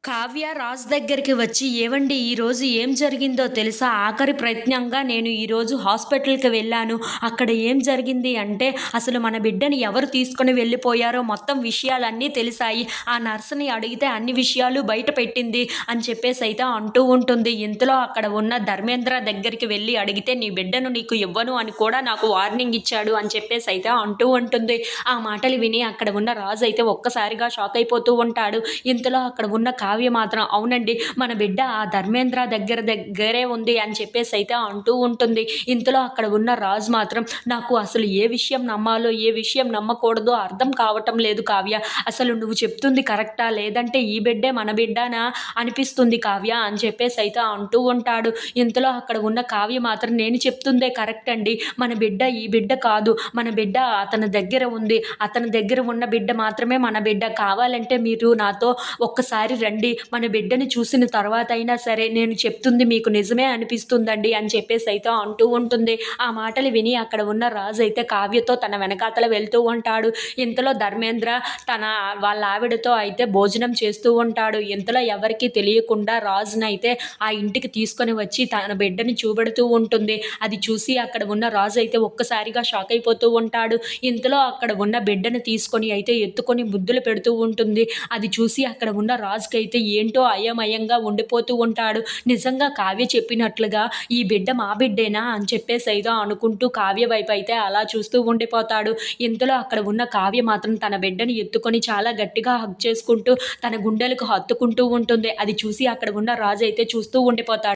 కావ్య రాజ్ దగ్గరికి వచ్చి, "ఏవండీ ఈరోజు ఏం జరిగిందో తెలుసా? ఆఖరి ప్రయత్నంగా నేను ఈరోజు హాస్పిటల్‌కి వెళ్ళాను. అక్కడ ఏం జరిగింది అంటే, అసలు మన బిడ్డని ఎవరు తీసుకొని వెళ్ళిపోయారో మొత్తం విషయాలన్నీ తెలిసాయి. ఆ నర్స్‌ని అడిగితే అన్ని విషయాలు బయట పెట్టింది" అని చెప్పేసైతే అంటూ ఉంటుంది. ఇంతలో అక్కడ ఉన్న ధర్మేంద్ర దగ్గరికి వెళ్ళి అడిగితే, "నీ బిడ్డను నీకు ఇవ్వను అని కూడా నాకు వార్నింగ్ ఇచ్చాడు" అని చెప్పేసైతే అంటూ ఉంటుంది. ఆ మాటలు విని అక్కడ ఉన్న రాజు అయితే ఒక్కసారిగా షాక్ అయిపోతూ ఉంటాడు. ఇంతలో అక్కడ ఉన్న కావ్య మాత్రం అవునండి మన బిడ్డ ఆ ధర్మేంద్ర దగ్గరే ఉంది అని చెప్పేసైతే అంటూ ఉంటుంది. ఇంతలో అక్కడ ఉన్న రాజు మాత్రం నాకు అసలు ఏ విషయం నమ్మాలో, ఏ విషయం నమ్మకూడదో అర్థం కావటం లేదు కావ్య. అసలు నువ్వు చెప్తుంది కరెక్టా? లేదంటే ఈ బిడ్డే మన బిడ్డనా అనిపిస్తుంది కావ్య అని చెప్పేసైతే అంటూ ఉంటాడు. ఇంతలో అక్కడ ఉన్న కావ్య మాత్రం నేను చెప్తుందే కరెక్ట్ అండి. మన బిడ్డ ఈ బిడ్డ కాదు. మన బిడ్డ అతని దగ్గర ఉంది. అతని దగ్గర ఉన్న బిడ్డ మాత్రమే మన బిడ్డ. కావాలంటే మీరు నాతో ఒక్కసారి రండి. మన బిడ్డని చూసిన తర్వాతైనా సరే నేను చెప్తుంది మీకు నిజమే అనిపిస్తుందండి అని చెప్పేసైతే అంటూ ఉంటుంది. ఆ మాటలు విని అక్కడ ఉన్న రాజు అయితే కావ్యతో తన వెనకాతల వెళ్తూ ఉంటాడు. ఇంతలో ధర్మేంద్ర తన వాళ్ళ ఆవిడతో అయితే భోజనం చేస్తూ ఉంటాడు. ఇంతలో ఎవరికీ తెలియకుండా రాజునైతే ఆ ఇంటికి తీసుకొని వచ్చి తన బిడ్డని చూపెడుతూ ఉంటుంది. అది చూసి అక్కడ ఉన్న రాజు అయితే ఒక్కసారిగా షాక్ అయిపోతూ ఉంటాడు. ఇంతలో అక్కడ ఉన్న బిడ్డను తీసుకొని అయితే ఎత్తుకొని ముద్దులు పెడుతూ ఉంటుంది. అది చూసి అక్కడ ఉన్న రాజుకైతే ఏంటో అయోమయంగా ఉండిపోతూ ఉంటాడు. నిజంగా కావ్య చెప్పినట్లుగా ఈ బిడ్డ మా బిడ్డేనా అని చెప్పేసైతే అనుకుంటూ కావ్య వైపు అయితే అలా చూస్తూ ఉండిపోతాడు. ఇంతలో అక్కడ ఉన్న కావ్య మాత్రం తన బిడ్డని ఎత్తుకొని చాలా గట్టిగా హగ్ చేసుకుంటూ తన గుండెలకు హత్తుకుంటూ ఉంటుంది. అది చూసి అక్కడ ఉన్న రాజు అయితే చూస్తూ ఉండిపోతాడు.